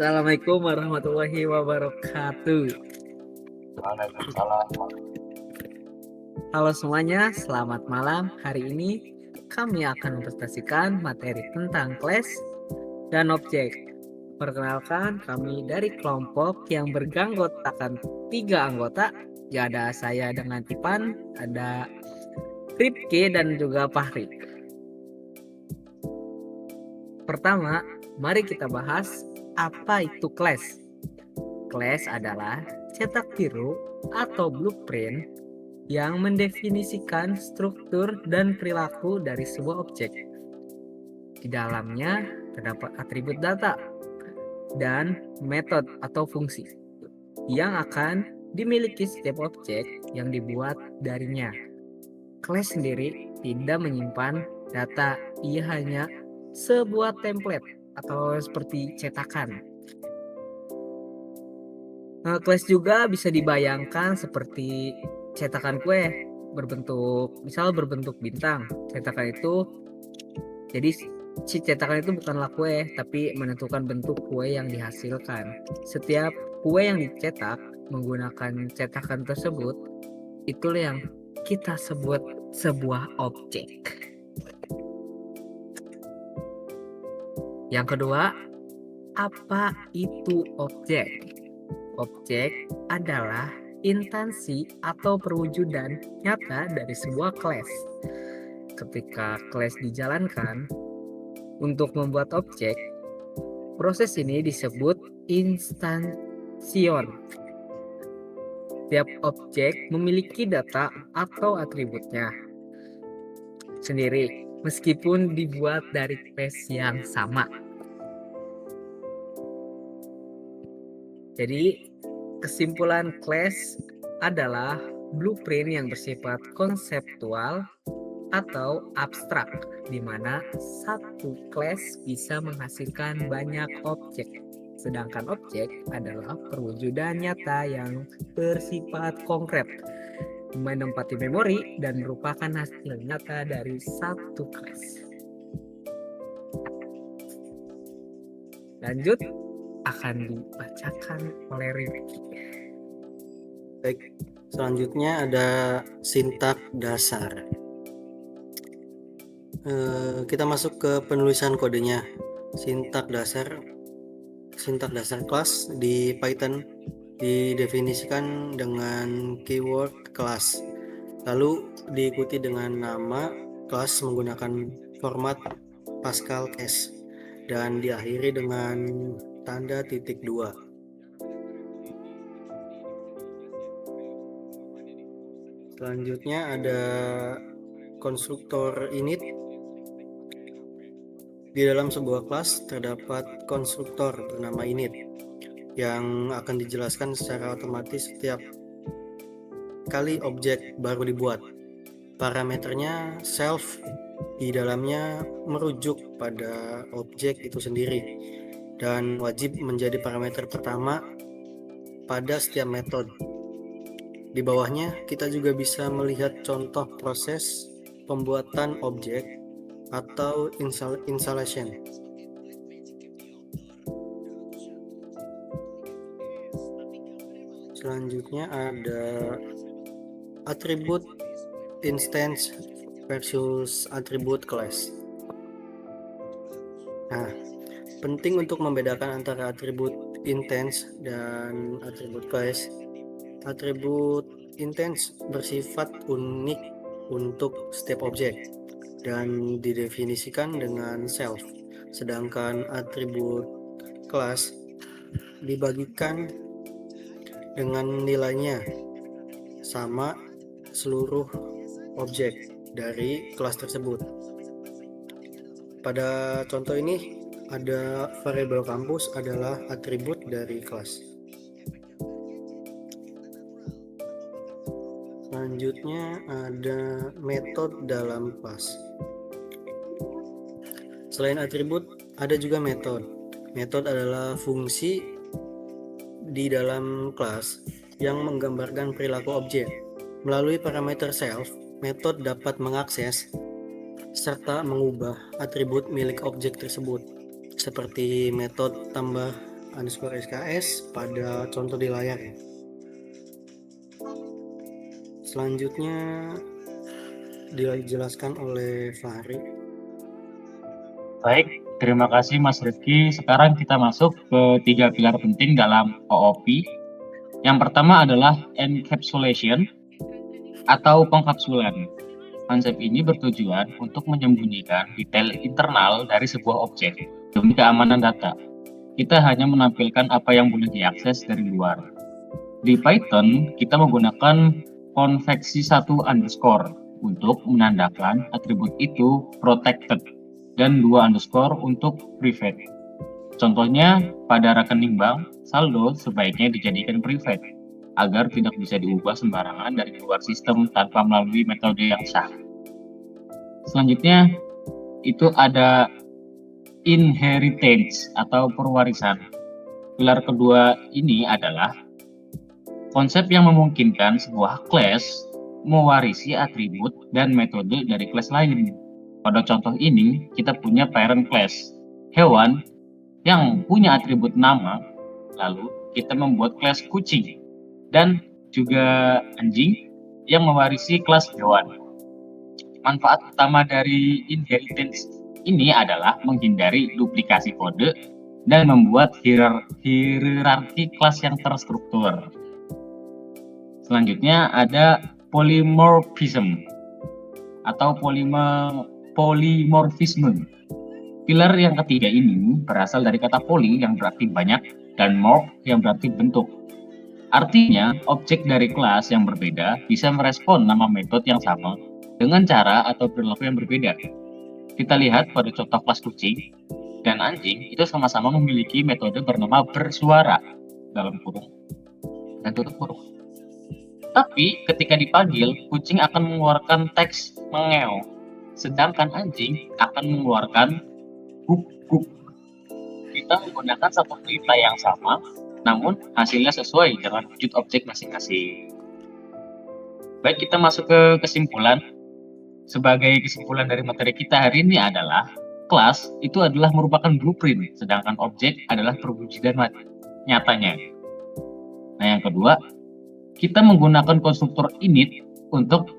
Assalamualaikum warahmatullahi wabarakatuh. Waalaikumsalam. Halo semuanya, selamat malam. Hari ini kami akan mempresentasikan materi tentang kelas dan objek. Perkenalkan, kami dari kelompok yang beranggotakan 3 anggota. Ya, ada saya dengan Ipan, ada Ripki dan juga Fahri. Pertama, mari kita bahas apa itu kelas. Kelas adalah cetak biru atau blueprint yang mendefinisikan struktur dan perilaku dari sebuah objek. Di dalamnya terdapat atribut data dan metode atau fungsi yang akan dimiliki setiap objek yang dibuat darinya. Kelas sendiri tidak menyimpan data, ia hanya sebuah template atau seperti cetakan. Kelas juga bisa dibayangkan seperti cetakan kue berbentuk bintang. Cetakan itu jadi si cetakan itu bukanlah kue, tapi menentukan bentuk kue yang dihasilkan. Setiap kue yang dicetak menggunakan cetakan tersebut, itulah yang kita sebut sebuah objek. Yang kedua, apa itu objek? Objek adalah instansi atau perwujudan nyata dari sebuah kelas. Ketika kelas dijalankan untuk membuat objek, proses ini disebut instansion. Setiap objek memiliki data atau atributnya sendiri, meskipun dibuat dari kelas yang sama. Jadi, kesimpulan kelas adalah blueprint yang bersifat konseptual atau abstrak, di mana satu kelas bisa menghasilkan banyak objek. Sedangkan objek adalah perwujudan nyata yang bersifat konkret, menempati memori dan merupakan hasil nyata dari satu kelas. Lanjut, akan dibacakan oleh Rifki. Baik, selanjutnya ada sintak dasar. Kita masuk ke penulisan kodenya. Sintak dasar kelas di Python didefinisikan dengan keyword kelas, lalu diikuti dengan nama kelas menggunakan format Pascal case dan diakhiri dengan tanda titik 2. Selanjutnya ada konstruktor init. Di dalam sebuah kelas terdapat konstruktor bernama init yang akan dijelaskan secara otomatis setiap kali objek baru dibuat. Parameternya self, di dalamnya merujuk pada objek itu sendiri dan wajib menjadi parameter pertama pada setiap metode. Di bawahnya kita juga bisa melihat contoh proses pembuatan objek atau installation. Selanjutnya ada atribut instance versus atribut class. Nah, penting untuk membedakan antara atribut instance dan atribut class. Atribut instance bersifat unik untuk setiap objek dan didefinisikan dengan self, sedangkan atribut kelas dibagikan dengan nilainya sama seluruh objek dari kelas tersebut. Pada contoh ini ada variabel kampus adalah atribut dari kelas. Selanjutnya ada metode dalam kelas. Selain atribut, ada juga metode. Metode adalah fungsi di dalam kelas yang menggambarkan perilaku objek. Melalui parameter self, metode dapat mengakses serta mengubah atribut milik objek tersebut, seperti metode tambah underscore SKS pada contoh di layar ya. Selanjutnya dijelaskan oleh Fahri. Baik, terima kasih Mas Rifki. Sekarang kita masuk ke 3 pilar penting dalam OOP. Yang pertama adalah encapsulation atau pengkapsulan. Konsep ini bertujuan untuk menyembunyikan detail internal dari sebuah objek demi keamanan data. Kita hanya menampilkan apa yang boleh diakses dari luar. Di Python, kita menggunakan konveksi 1 underscore untuk menandakan atribut itu protected dan 2 underscore untuk private. Contohnya, pada rekening bank, saldo sebaiknya dijadikan private agar tidak bisa diubah sembarangan dari luar sistem tanpa melalui metode yang sah. Selanjutnya, itu ada inheritance atau pewarisan. Pilar kedua ini adalah konsep yang memungkinkan sebuah class mewarisi atribut dan metode dari kelas lain. Pada contoh ini, kita punya parent class, hewan yang punya atribut nama, lalu kita membuat kelas kucing, dan juga anjing yang mewarisi kelas hewan. Manfaat utama dari inheritance ini adalah menghindari duplikasi kode dan membuat hierarki kelas yang terstruktur. Selanjutnya ada polymorphism atau polymorphisme. Pilar yang ketiga ini berasal dari kata poly yang berarti banyak dan morph yang berarti bentuk. Artinya, objek dari kelas yang berbeda bisa merespon nama metode yang sama dengan cara atau perilaku yang berbeda. Kita lihat pada contoh kelas kucing dan anjing itu sama-sama memiliki metode bernama bersuara dalam kurung dan tutup kurung. Tapi ketika dipanggil, kucing akan mengeluarkan teks mengeong, sedangkan anjing akan mengeluarkan guk-guk. Kita menggunakan satu perintah yang sama, namun hasilnya sesuai dengan wujud objek masing-masing. Baik, kita masuk ke kesimpulan. Sebagai kesimpulan dari materi kita hari ini adalah kelas itu adalah merupakan blueprint, sedangkan objek adalah perwujudan nyatanya. Nah, yang kedua, kita menggunakan konstruktor init untuk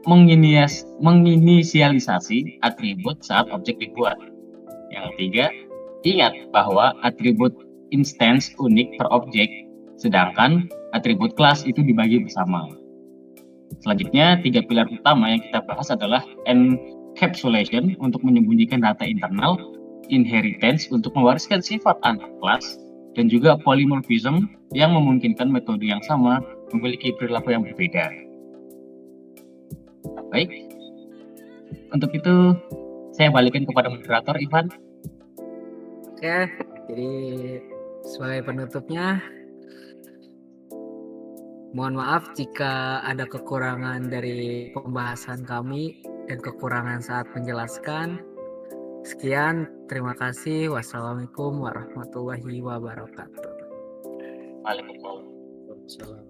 menginisialisasi atribut saat objek dibuat. Yang ketiga, ingat bahwa atribut instance unik per objek, sedangkan atribut kelas itu dibagi bersama. Selanjutnya, 3 pilar utama yang kita bahas adalah encapsulation untuk menyembunyikan data internal, inheritance untuk mewariskan sifat anak kelas, dan juga polymorphism yang memungkinkan metode yang sama memiliki perilaku yang berbeda. Baik, untuk itu saya balikin kepada moderator Ivan. Oke, jadi sebagai penutupnya, mohon maaf jika ada kekurangan dari pembahasan kami dan kekurangan saat menjelaskan. Sekian, terima kasih. Wassalamualaikum warahmatullahi wabarakatuh. Waalaikumsalam. Salam.